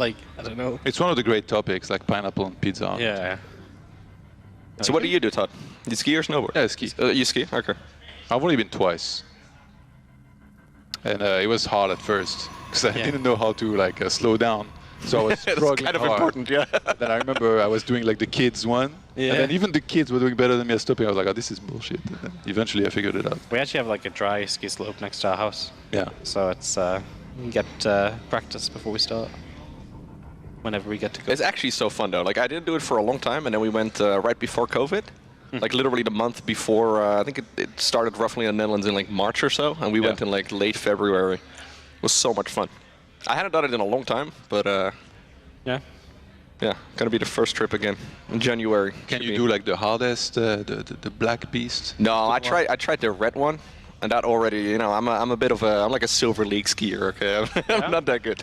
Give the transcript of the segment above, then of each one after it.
like, I don't know. It's one of the great topics, like pineapple and pizza. Yeah. So what do you do, Todd? You ski or snowboard? Yeah, I ski. You ski? Okay. I've only been twice. And it was hard at first, because I didn't know how to like slow down. So I was struggling It's kind of hard. important, yeah. Then I remember I was doing like the kids one, and then even the kids were doing better than me at stopping. I was like, oh, this is bullshit. And then eventually I figured it out. We actually have like a dry ski slope next to our house. Yeah. So it's, we can get practice before we start. Whenever we get to go. It's actually so fun though. Like I didn't do it for a long time, and then we went right before COVID. Like literally the month before, I think it started roughly in the Netherlands in like March or so, and we went in like late February. It was so much fun. I hadn't done it in a long time, but yeah, gonna be the first trip again in January. Can you do like the hardest, the black beast? No, I tried the red one, and that already, you know, I'm a bit of I'm like a silver league skier. Okay, I'm not that good.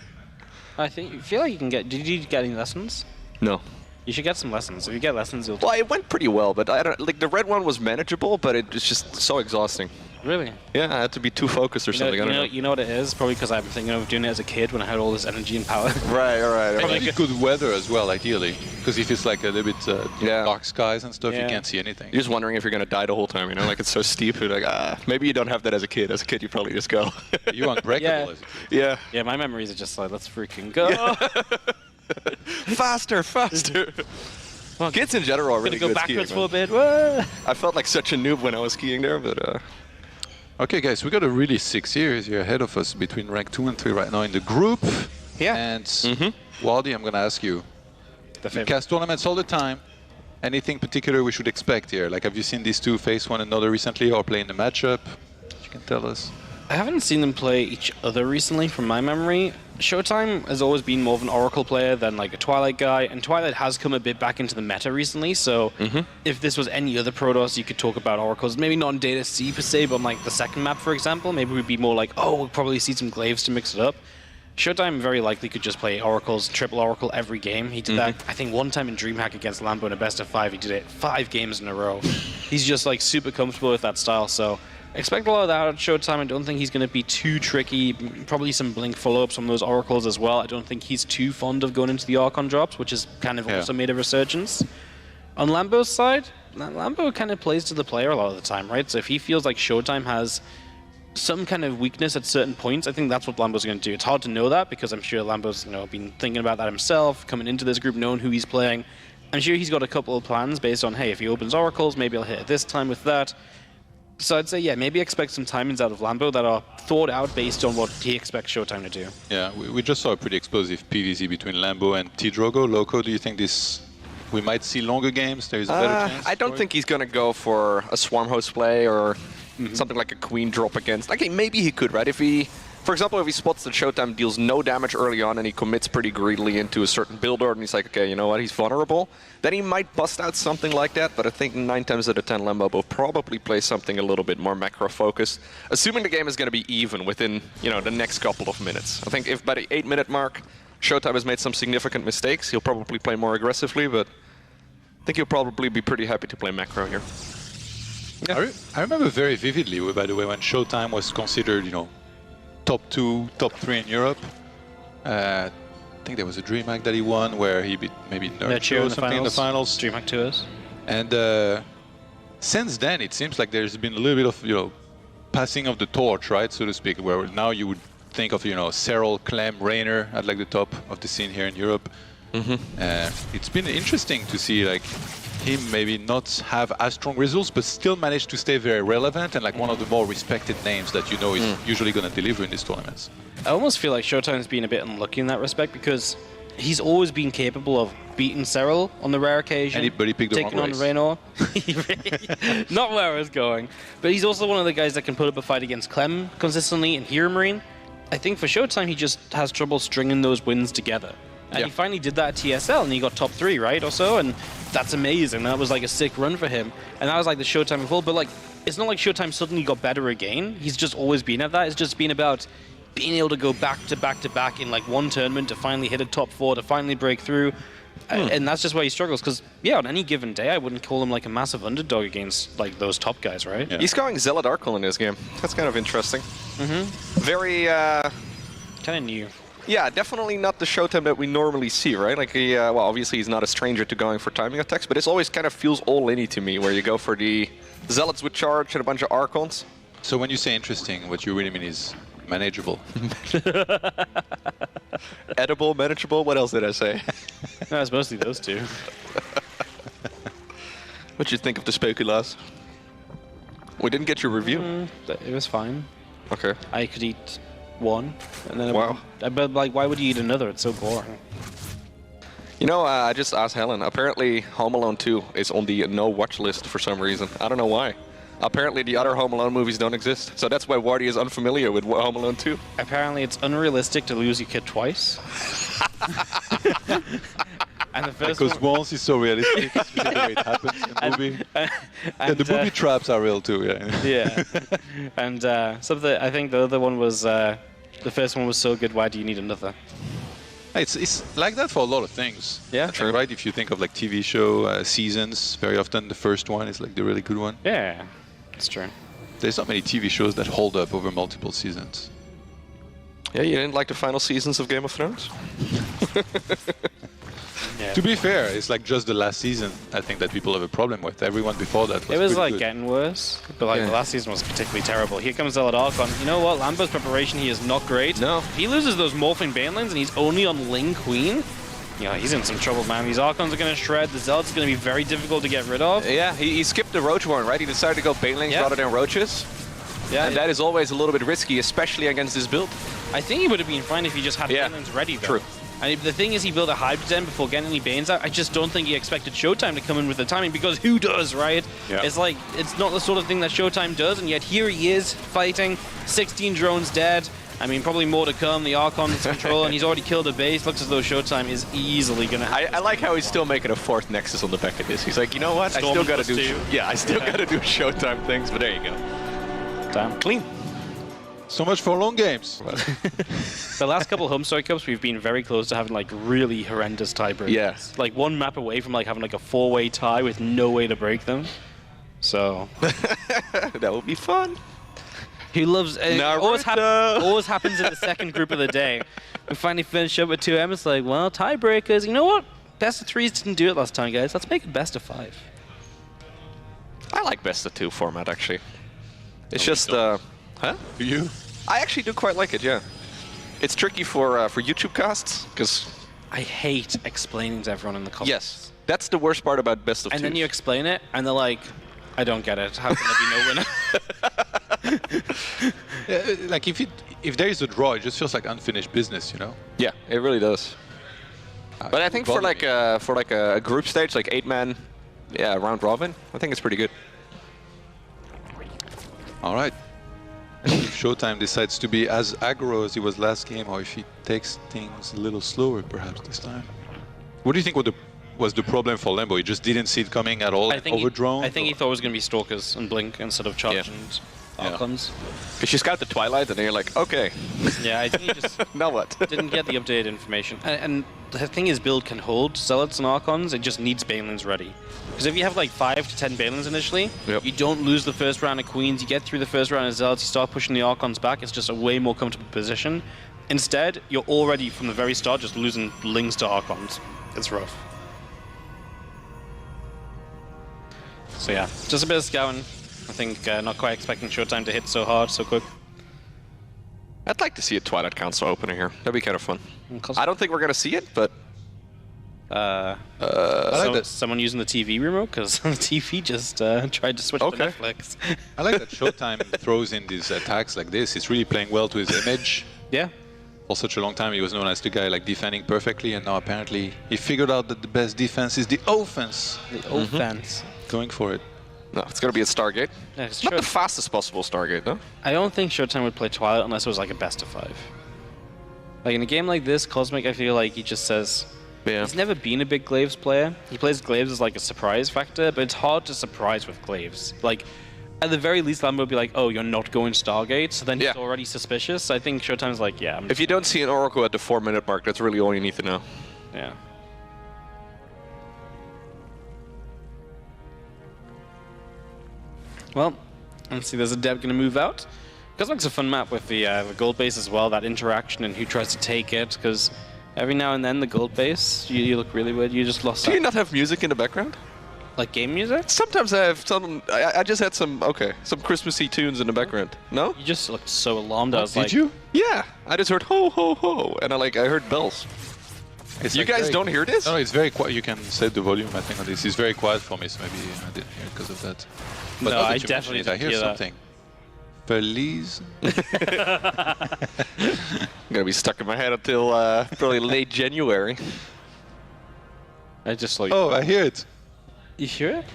I think you feel like you can get. Did you get any lessons? No. You should get some lessons. If you get lessons, you'll. Well, it went pretty well, but I don't like the red one was manageable, but it was just so exhausting. Really? Yeah, I had to be too focused or something. You know what it is? Probably because I've been thinking of doing it as a kid when I had all this energy and power. Right. Probably good weather as well, ideally, because if it's like a little bit dark skies and stuff, you can't see anything. You're just wondering if you're gonna die the whole time, you know? Like it's so steep. You're like, maybe you don't have that as a kid. As a kid, you probably just go. You unbreakable as a kid. Yeah. Yeah, my memories are just like, let's freaking go. Faster. Well, kids in general are really good skiing. Gonna go backwards for a bit. I felt like such a noob when I was skiing there, but. Okay, guys, we got a really 6 years here ahead of us between rank 2 and 3 right now in the group. Yeah. And Waldy, I'm gonna ask you. You cast tournaments all the time. Anything particular we should expect here? Like, have you seen these two face one another recently or play in the matchup? You can tell us. I haven't seen them play each other recently, from my memory. ShoWTimE has always been more of an Oracle player than like a Twilight guy, and Twilight has come a bit back into the meta recently, so if this was any other Protoss, you could talk about Oracles. Maybe not in Data C per se, but on like the second map, for example, maybe we'd be more like, oh, we'll probably see some Glaives to mix it up. ShoWTimE very likely could just play Oracles, triple Oracle every game. He did that, I think, one time in DreamHack against Lambo in a best of 5. He did it 5 games in a row. He's just like super comfortable with that style, so expect a lot of that at ShoWTimE. I don't think he's going to be too tricky. Probably some blink follow-ups from those Oracles as well. I don't think he's too fond of going into the Archon drops, which has kind of also made a resurgence. On Lambo's side, Lambo kind of plays to the player a lot of the time, right? So if he feels like ShoWTimE has some kind of weakness at certain points, I think that's what Lambo's going to do. It's hard to know that because I'm sure Lambo's been thinking about that himself, coming into this group, knowing who he's playing. I'm sure he's got a couple of plans based on, hey, if he opens Oracles, maybe I'll hit it this time with that. So I'd say, yeah, maybe expect some timings out of Lambo that are thought out based on what he expects ShoWTimE to do. Yeah, we just saw a pretty explosive PvZ between Lambo and T-Drogo. Loco, do you think we might see longer games? There is a better chance? I don't think he's going to go for a Swarm Host play or something like a Queen drop against. Okay, maybe he could, right? If he, for example, if he spots that ShoWTimE deals no damage early on and he commits pretty greedily into a certain build order and he's like, okay, you know what, he's vulnerable, then he might bust out something like that, but I think 9 times out of 10 Lambo will probably play something a little bit more macro-focused, assuming the game is going to be even within, the next couple of minutes. I think if by the 8-minute mark, ShoWTimE has made some significant mistakes, he'll probably play more aggressively, but I think he'll probably be pretty happy to play macro here. Yeah. I remember very vividly, by the way, when ShoWTimE was considered, top 2, top 3 in Europe. I think there was a DreamHack that he won where he beat maybe Nurture or something in the finals. DreamHack Tours. And since then, it seems like there's been a little bit of, passing of the torch, right, so to speak, where now you would think of, Serral, Clem, Raynor at like the top of the scene here in Europe. It's been interesting to see like him maybe not have as strong results, but still manage to stay very relevant and like one of the more respected names that is usually going to deliver in these tournaments. I almost feel like ShoWTimE's been a bit unlucky in that respect because he's always been capable of beating Serral on the rare occasion. Anybody picked the taking wrong on race. Raynor. Not where I was going. But he's also one of the guys that can put up a fight against Clem consistently and Hero Marine. I think for ShoWTimE, he just has trouble stringing those wins together. And he finally did that at TSL, and he got top 3, right, or so, and that's amazing. That was like a sick run for him. And that was like the ShoWTimE of old, but like, it's not like ShoWTimE suddenly got better again. He's just always been at that. It's just been about being able to go back to back to back in like one tournament to finally hit a top 4, to finally break through. And that's just why he struggles, because, yeah, on any given day, I wouldn't call him like a massive underdog against like those top guys, right? Yeah. He's going Zealot Arkle in this game. That's kind of interesting. Very... kind of new. Yeah, definitely not the ShoWTimE that we normally see, right? Like, well, obviously he's not a stranger to going for timing attacks, but it's always kind of feels all-in-y to me, where you go for the Zealots with charge and a bunch of Archons. So when you say interesting, what you really mean is manageable. Edible, manageable, what else did I say? No, it's mostly those two. What'd you think of the Speculas? We didn't get your review. It was fine. Okay. I could eat one, and then Wow. but like, why would you eat another? It's so boring. You know, I just asked Helen. Apparently, Home Alone 2 is on the no-watch list for some reason. I don't know why. Apparently, the other Home Alone movies don't exist. So that's why Wardy is unfamiliar with Home Alone 2. Apparently, it's unrealistic to lose your kid twice. And the first Because one, once is so realistic, it's really the way it happens in the movie. Yeah, the booby traps are real too, yeah. yeah. And something, I think the other one was, the first one was so good, why do you need another? It's like that for a lot of things. Yeah. True. Right? If you think of like TV show seasons, very often the first one is like the really good one. Yeah, it's true. There's not many TV shows that hold up over multiple seasons. Yeah, you didn't like the final seasons of Game of Thrones? Yeah. To be fair, it's like just the last season I think that people have a problem with. Everyone before that was It was pretty like good. getting worse, but like Yeah. the last season was particularly terrible. Here comes Zealot Archon. You know what? Lambo's preparation here is not great. No. He loses those Morphing Banelings and he's only on Ling Queen. You know, he's in some trouble, man. These Archons are going to shred. The Zealot's going to be very difficult to get rid of. Yeah, he skipped the Roach one, right? He decided to go Banelings Yeah. rather than Roaches. Yeah, And that is always a little bit risky, especially against this build. I think he would have been fine if he just had Yeah, Banelings ready, though. true. And the thing is, he built a Hybrid Den before getting any Banes out. I just don't think he expected ShoWTimE to come in with the timing, because who does, right? Yeah. It's like, it's not the sort of thing that ShoWTimE does, and yet here he is, fighting, 16 drones dead. I mean, probably more to come. The Archon's control, and he's already killed a base. Looks as though ShoWTimE is easily going to have I like how he's still making a fourth Nexus on the back of this. He's like, you know what? I Storm still got to plus do. two. Yeah, I still got to do ShoWTimE things. But there you go. Damn. Clean. So much for long games. The last couple of HomeStory Cups, we've been very close to having like really horrendous tiebreakers. Yes. Like one map away from like having like a 4-way tie with no way to break them. So That would be fun. he loves it. Naruto. Always happens in the second group of the day. We finally finish up with 2M. It's like, well, tiebreakers. You know what? Best of threes didn't do it last time, guys. Let's make it best of 5. I like best of 2 format actually. It's just huh? Do you? I actually do quite like it. Yeah. It's tricky for YouTube casts because I hate explaining to everyone in the comments. yes, that's the worst part about best of 2. And then you explain it, and they're like, I don't get it. How can there be no winner? Yeah, like if there is a draw, it just feels like unfinished business, you know? Yeah, it really does. But I think for like a group stage, like 8-man, yeah, round robin, I think it's pretty good. All right. And if ShoWTimE decides to be as aggro as he was last game, or if he takes things a little slower perhaps this time. What do you think was the problem for Lambo? He just didn't see it coming at all, I think overdrone? I think he thought it was going to be Stalkers and Blink instead of Charge Yeah. and Yeah. Archons. Because you scout the Twilight, and then you're like, okay, Yeah, I think he just now what? didn't get the updated information. And the thing is, build can hold Zealots and Archons. It just needs Banelings ready. Because if you have like 5 to 10 Banelings initially, Yep. you don't lose the first round of Queens. You get through the first round of Zealots, you start pushing the Archons back. It's just a way more comfortable position. Instead, you're already from the very start just losing Lings to Archons. It's rough. So yeah, just a bit of scouting. I think not quite expecting ShoWTimE to hit so hard so quick. I'd like to see a Twilight Council opener here. That'd be kind of fun. Because I don't think we're gonna see it, but I like that. someone using the TV remote, because the TV just tried to switch to Okay. Netflix. I like that ShoWTimE throws in these attacks like this. It's really playing well to his image. Yeah. For such a long time, he was known as the guy like defending perfectly, and now apparently he figured out that the best defense is the offense. The offense. Going for it. no, it's gonna be at Stargate. Yeah, it's Not true. the fastest possible Stargate, no? I don't think ShoWTimE would play Twilight unless it was like a best of 5. Like in a game like this, Cosmic, I feel like he just says Yeah. he's never been a big Glaives player. He plays Glaives as like a surprise factor, but it's hard to surprise with Glaives. Like at the very least, Lambo would be like, "Oh, you're not going Stargate," so then Yeah. he's already suspicious. I think ShoWTime's like, "Yeah, I'm If you don't see an Oracle at the 4-minute mark, that's really all you need to know. yeah." Well, let's see. There's a Deb going to move out. Cosmic's a fun map with the gold base as well, that interaction and who tries to take it, because every now and then the gold base, you look really weird. You just lost Do you that. not have music in the background? Like game music? Sometimes I have some. I just had some Christmassy tunes in the background. No? You just looked so alarmed. I was Did like, you? Yeah, I just heard ho ho ho, and I heard bells. It's You like guys very- don't hear this? No, it's very quiet. You can set the volume, I think, on this. It's very quiet for me, so maybe I didn't hear it because of that. But No, now that I you mention definitely it, I didn't hear hear that. something. Feliz. Gonna be stuck in my head until probably late January. I just like. Oh, I hear it. You hear it?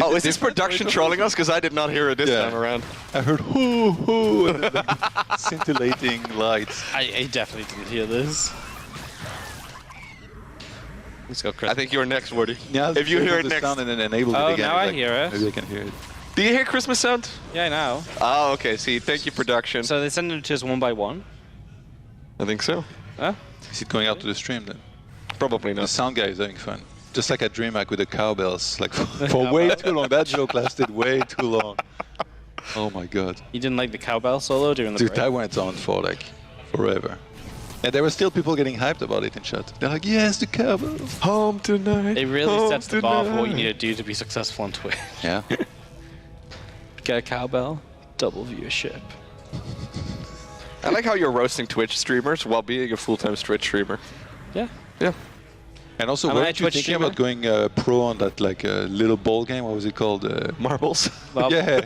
Oh, is this different? production trolling us? Because I did not hear it this Yeah. time around. I heard hoo hoo and then like scintillating lights. I definitely didn't hear this. Let's go, Chris. I think you're next, Woody. Yeah, If you hear it the next. sound and then enable Oh, it again. now I like, hear it. Maybe I can hear it. Do you hear Christmas sound? Yeah, now. Oh, okay. See, thank you, production. So they send it to us one by one. I think so. Huh? Is it going out to the stream then? Probably The not. sound guy is having fun. Just like at DreamHack with the cowbells, like for way too long. That joke lasted way too long. Oh my god. You didn't like the cowbell solo during the Dude, break? that went on for like forever. And there were still people getting hyped about it in chat. They're like, yes, the cowbells. Home tonight. It really home sets the bar for what you tonight. need to do to be successful on Twitch. Yeah. Get a cowbell, double viewership. I like how you're roasting Twitch streamers while being a full-time Twitch streamer. Yeah. Yeah. And also, Am I a weren't you Twitch thinking streamer? about going pro on that like little ball game? What was it called? Marbles. Well, Yeah.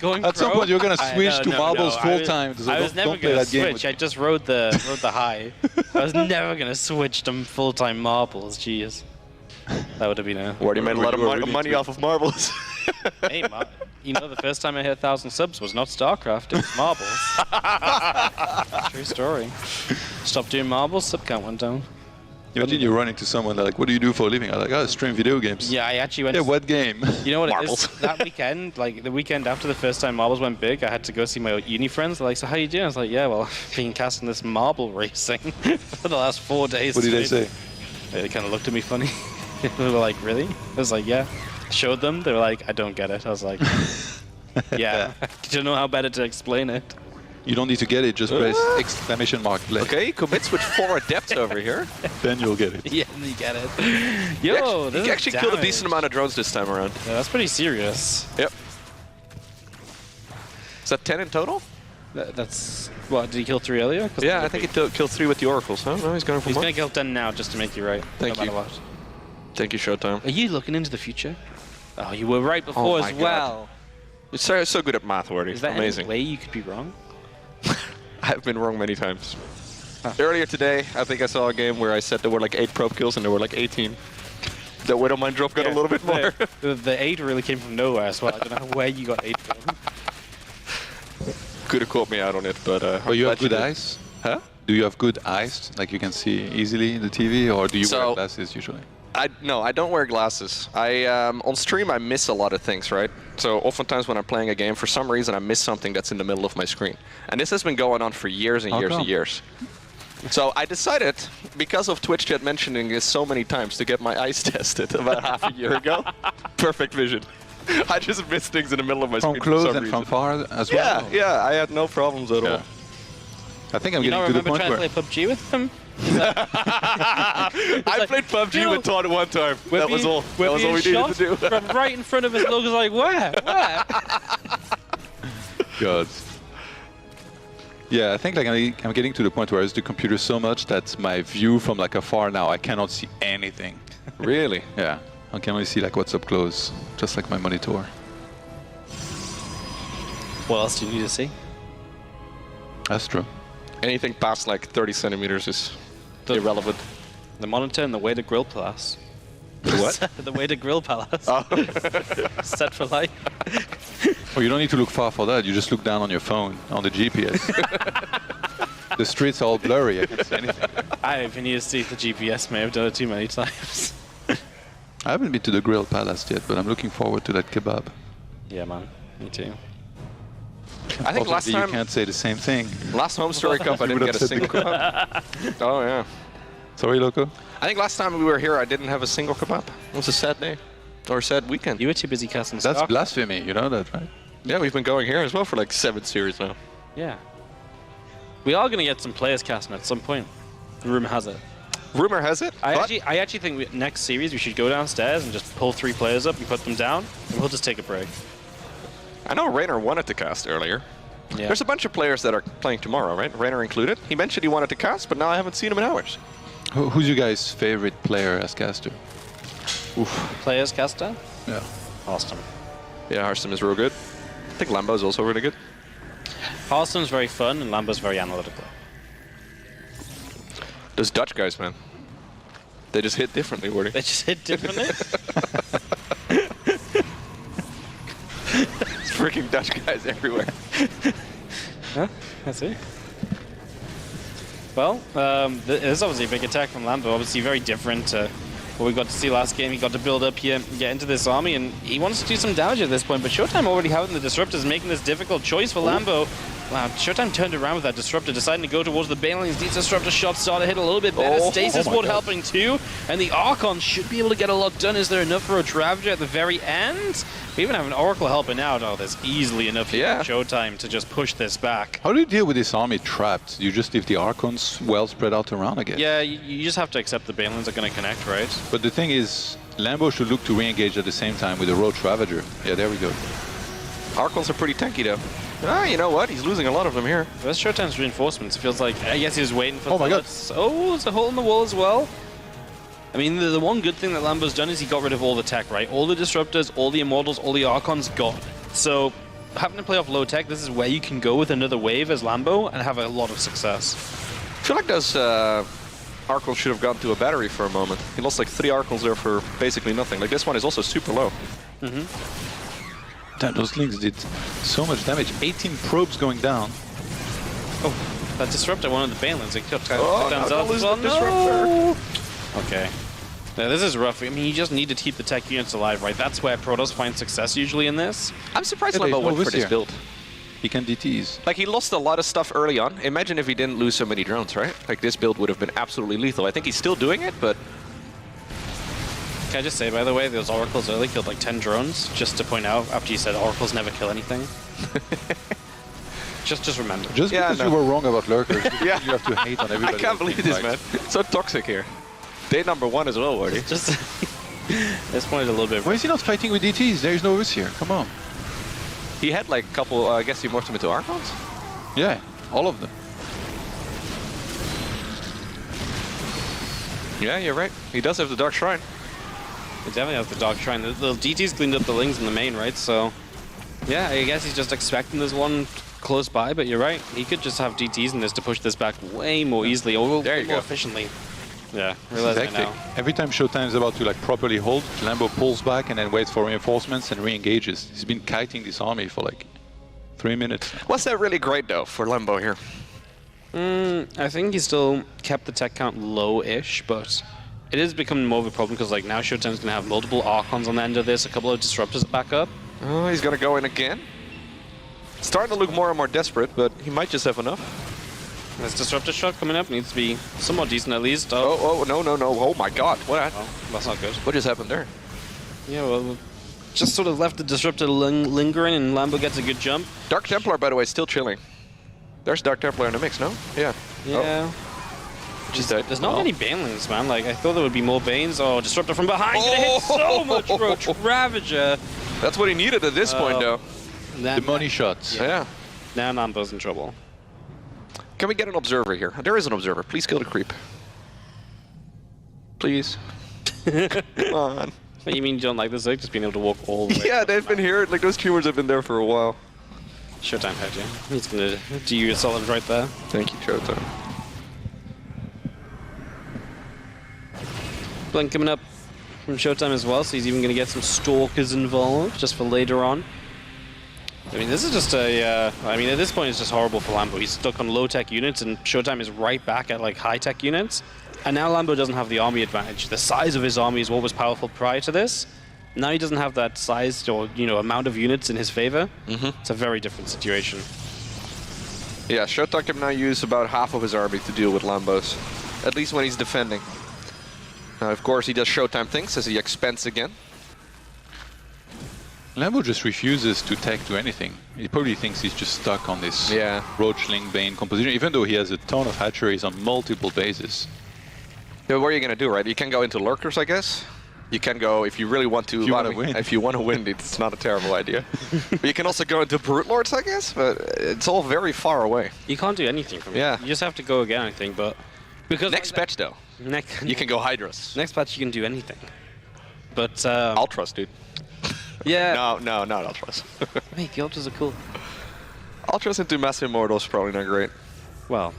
Going At some pro? point, you're gonna I- switch no, to no, marbles no. full I was- time. So I was never don't play gonna that game. switch. I just rode the high. I was never gonna switch to full-time marbles. Jeez, that would have been a. Already made a lot of You were really money too- off of marbles. Hey, you know, the first time I hit 1,000 subs was not StarCraft. It was marbles. True story. Stopped doing marbles. Sub count went down. Imagine you run into someone they're like, "What do you do for a living?" I'm like, "I stream video games." Yeah, I actually went. Yeah, what game? You know what Marbles. it is? That weekend, like the weekend after the first time marbles went big, I had to go see my uni friends. They're like, "So how you doing?" I was like, "Yeah, well, I've been casting this marble racing for the last 4 days." What did they straight." say? They kind of looked at me funny. They were like, "Really?" I was like, "Yeah." Showed them. They were like, "I don't get it." I was like, "Yeah." I don't know how better to explain it. You don't need to get it. Just press exclamation mark play. Okay, he commits with 4 adepts over here. Then you'll get it. Yeah, you get it. He Yo, actually, he actually killed a decent amount of drones this time around. Yeah, that's pretty serious. Yep. Is that 10 in total? That's what? Did he kill 3 earlier? 'Cause Yeah, I think he killed 3 with the oracles, huh? No, he's going for he's more. gonna kill 10 now just to make you right. Thank no you. matter what. Thank you, ShoWTimE. Are you looking into the future? Oh, you were right before my as God. well. You're so good at math, Wardy. Is there Amazing. any way you could be wrong? I've been wrong many times. Earlier today, I think I saw a game where I said there were like 8 probe kills and there were like 18. The Widow Mine drop got a little bit more. The 8 really came from nowhere as well. I don't know where you got 8 from. Could have caught me out on it, but Oh, you have good eyes? Huh? Do you have good eyes? Like you can see easily in the TV, or do you wear So- glasses usually? No, I don't wear glasses. On stream I miss a lot of things, right? So oftentimes when I'm playing a game, for some reason I miss something that's in the middle of my screen, and this has been going on for years and How years and come? years. So I decided, because of Twitch chat mentioning this so many times, to get my eyes tested about half a year ago. Perfect vision. I just miss things in the middle of my From screen close for some and from reason. far as Yeah, well. yeah, I had no problems at Yeah. all. I think I'm You getting don't to the remember point trying where to play PUBG with him? I played PUBG "Yo, with Todd one time. That was all. We're That was all being we needed shot to do. from right in front of us. Logan's like, where? Where? God. Yeah, I think like I'm getting to the point where I use the computer so much that my view from like afar now, I cannot see anything. Really? Yeah, I can only see like what's up close, just like my monitor. What else do you need to see? That's true. Anything past like 30 centimeters is The- irrelevant. The monitor and the way to grill palace. The what? The way to grill palace. Oh. Set for life. Oh, you don't need to look far for that. You just look down on your phone, on the GPS. The streets are all blurry. I can't see anything. I even need to see the GPS. May have done it too many times. I haven't been to the Grill Palace yet, but I'm looking forward to that kebab. Yeah, man. Me too. I think last Obviously, time, you can't say the same thing. last HomeStory Cup, I You didn't would get a have said single kebab. Oh yeah. Sorry, Loco. I think last time we were here, I didn't have a single kebab. It was a sad day, or a sad weekend. You were too busy casting That's stock. blasphemy. You know that, right? Yeah, we've been going here as well for like 7 series now. Yeah. We are going to get some players casting at some point. The rumor has it. Rumor has it. I actually think next series we should go downstairs and just pull 3 players up and put them down, and we'll just take a break. I know Rainer wanted to cast earlier. Yeah. There's a bunch of players that are playing tomorrow, right? Rainer included. He mentioned he wanted to cast, but now I haven't seen him in hours. Who's your guys' favorite player as caster? Oof. Players caster? Yeah. Austin. Yeah, Hearthstone is real good. I think Lambo is also really good. Hearthstone's very fun, and Lambo's very analytical. Those Dutch guys, man. They just hit differently, Woody. They just hit differently? It's freaking Dutch guys everywhere. Huh? I see. Well, there's obviously a big attack from Lambo. Obviously very different to what we got to see last game. He got to build up here, get into this army, and he wants to do some damage at this point. But ShoWTimE already having the Disruptors, making this difficult choice for Lambo. Wow, ShoWTimE turned around with that Disruptor, deciding to go towards the Banelings. These Disruptor shots started to hit a little bit better. Stasis Ward helping too. And the Archon should be able to get a lot done. Is there enough for a Ravager at the very end? We even have an Oracle helping out. Oh, there's easily enough here for ShoWTimE to just push this back. How do you deal with this army trapped? You just leave the Archons well spread out around, I guess. Yeah, you just have to accept the Banelings are going to connect, right? But the thing is, Lambo should look to re-engage at the same time with a Roach Ravager. Yeah, there we go. Archons are pretty tanky, though. Ah, you know what? He's losing a lot of them here. That's ShoWTimE's reinforcements. It feels like, I guess he was waiting for Oh my god. Oh, there's a hole in the wall as well. I mean, the one good thing that Lambo's done is he got rid of all the tech, right? All the Disruptors, all the Immortals, all the Archons gone. So, having to play off low tech, this is where you can go with another wave as Lambo and have a lot of success. I feel like those Archons should have gone to a battery for a moment. He lost like 3 Archons there for basically nothing. Like this one is also super low. Damn, those Lings did so much damage. 18 probes going down. Oh, that Disruptor, one of the Banelings. It took Oh, down no, as lose well. the Disruptor. Okay. Yeah, this is rough. I mean, you just need to keep the tech units alive, right? That's where Protoss find success usually in this. I'm surprised Yeah, Lambo there's went no for this here. build. He can DTs. Like, he lost a lot of stuff early on. Imagine if he didn't lose so many drones, right? Like, this build would have been absolutely lethal. I think he's still doing it, but... Can I just say, by the way, those Oracles early killed like 10 drones, just to point out, after you said Oracles never kill anything. just remember. Just because you were wrong about Lurkers, Yeah. you have to hate on everybody. I can't believe this, man. So toxic here. Day number 1 as well, Wardy. Just this point is a little bit. Why is he not fighting with DTs? There is no risk here. Come on. He had like a couple, I guess he morphed them into Archons? Yeah, all of them. Yeah, you're right. He does have the Dark Shrine. It definitely has the Dark Shrine. The DT's cleaned up the Lings in the main, right? So, yeah, I guess he's just expecting this one close by, but you're right. He could just have DTs in this to push this back way more easily, or There you more go. efficiently. Yeah, realize that now. Every time ShoWTimE is about to like properly hold, Lambo pulls back and then waits for reinforcements and re-engages. He's been kiting this army for like 3 minutes. Was that really great, though, for Lambo here? I think he still kept the tech count low-ish, but it is becoming more of a problem because like now ShoWTimE's going to have multiple Archons on the end of this, a couple of Disruptors back up. Oh, he's going to go in again. Starting to look more and more desperate, but he might just have enough. This Disruptor shot coming up needs to be somewhat decent at least. Oh, no. Oh my god. What? Oh, that's not good. What just happened there? Yeah, well, just sort of left the Disruptor lingering and Lambo gets a good jump. Dark Templar, by the way, still chilling. There's Dark Templar in the mix, no? Yeah. Yeah. She's dead. There's not many Banelings, man. Like, I thought there would be more Banes. Oh, Disruptor from behind. Gonna hit so much Roach Ravager. That's what he needed at this point, though. The money shots. Yeah. Now Lambo's in trouble. Can we get an observer here? There is an observer. Please kill the creep. Please. Come on. What, you mean you don't like this? Like just being able to walk all the way? Yeah, they've been here. Like, those tumors have been there for a while. ShoWTimE had you. He's gonna do you a solid right there. Thank you, ShoWTimE. Blink coming up from ShoWTimE as well, so he's even gonna get some Stalkers involved just for later on. I mean, this is just a, I mean, at this point, it's just horrible for Lambo. He's stuck on low-tech units, and ShoWTimE is right back at, like, high-tech units. And now Lambo doesn't have the army advantage. The size of his army is what was powerful prior to this. Now he doesn't have that size or, you know, amount of units in his favor. It's a very different situation. Yeah, ShoWTimE can now use about half of his army to deal with Lambos. At least when he's defending. Now, of course, he does ShoWTimE things as he expands again. Lambo just refuses to tech to anything. He probably thinks he's just stuck on this Roachling Bane composition, even though he has a ton of hatcheries on multiple bases. Yeah, what are you going to do, right? You can go into lurkers, I guess. You can go, if you really want to, if you want to win, it's not a terrible idea. But you can also go into Brute Lords, I guess, but it's all very far away. You can't do anything from it. You just have to go again, I think, but... because next patch, though, you can go Hydras. Next patch, you can do anything. But... Ultras, dude. Yeah. No, not Ultras. Wait, the Ultras are cool. Ultras into Massive Immortals probably not great. Well,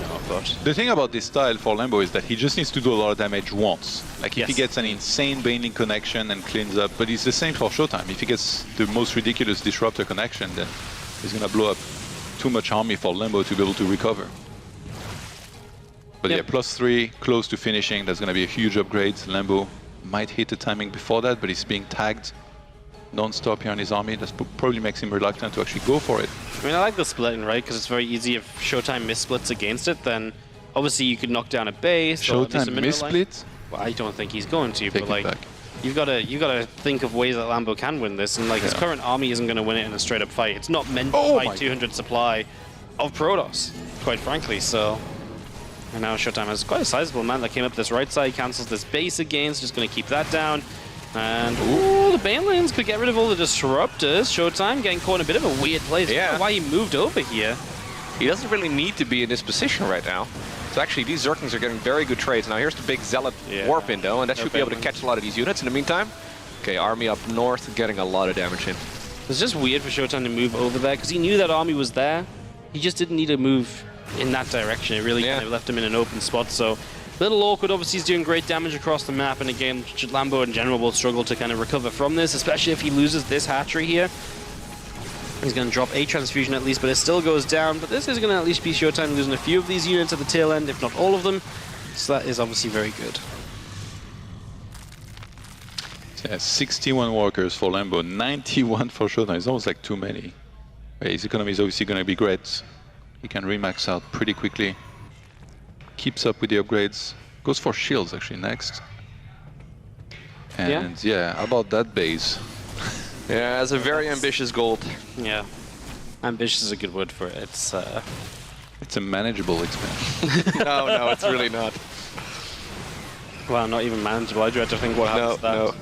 no, but... the thing about this style for Lambo is that he just needs to do a lot of damage once. Like if he gets an insane Baneling connection and cleans up, but it's the same for ShoWTimE. If he gets the most ridiculous Disruptor connection, then he's gonna blow up too much army for Lambo to be able to recover. But yeah, +3, close to finishing. That's gonna be a huge upgrade. Lambo might hit the timing before that, but he's being tagged non-stop here on his army. That probably makes him reluctant to actually go for it. I mean, I like the splitting, right? Because it's very easy if ShoWTimE missplits against it, then obviously you could knock down a base. ShoWTimE missplit? Well, I don't think he's going to, but like, you've got to think of ways that Lambo can win this, and like his current army isn't going to win it in a straight-up fight. It's not meant to fight 200 supply of Protoss, quite frankly. So, and now ShoWTimE has quite a sizable amount that came up this right side, cancels this base again, so just going to keep that down. And ooh, the Banelings could get rid of all the disruptors. ShoWTimE getting caught in a bit of a weird place. I don't know why he moved over here. He doesn't really need to be in this position right now. So actually, these Zerglings are getting very good trades. Now here's the big Zealot Warp window, and that should be able to catch a lot of these units in the meantime. Okay, army up north, getting a lot of damage in. It's just weird for ShoWTimE to move over there, because he knew that army was there. He just didn't need to move in that direction. It really kind of left him in an open spot, so... little awkward. Obviously he's doing great damage across the map, and again, Lambo in general will struggle to kind of recover from this, especially if he loses this hatchery here. He's going to drop a transfusion at least, but it still goes down. But this is going to at least be ShoWTimE losing a few of these units at the tail end, if not all of them. So that is obviously very good. Yeah, 61 workers for Lambo, 91 for ShoWTimE. It's almost like too many. His economy is obviously going to be great. He can remax out pretty quickly. Keeps up with the upgrades. Goes for shields actually next. And yeah, about that base. Yeah, it's a very ambitious goal. Yeah. Ambitious is a good word for it. It's a manageable expansion. No, it's really not. Well, not even manageable. I do have to think what happens to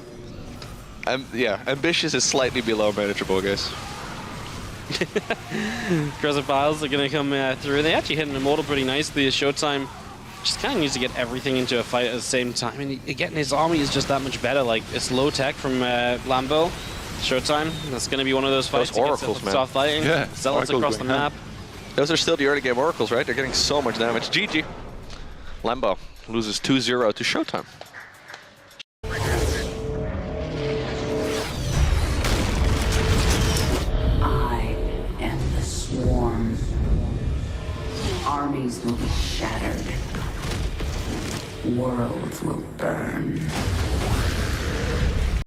that. Yeah, ambitious is slightly below manageable, I guess. Aggressive piles are going to come through. They actually hit an Immortal pretty nicely as ShoWTimE just kind of needs to get everything into a fight at the same time. And again, his army is just that much better. Like, it's low tech from Lambo. ShoWTimE, that's going to be one of those fights. Those oracles, man. Start fighting. Yeah, Zealots across the map. Those are still the early game oracles, right? They're getting so much damage. GG. Lambo loses 2-0 to ShoWTimE. I am the swarm. Armies will be shattered. Worlds will burn.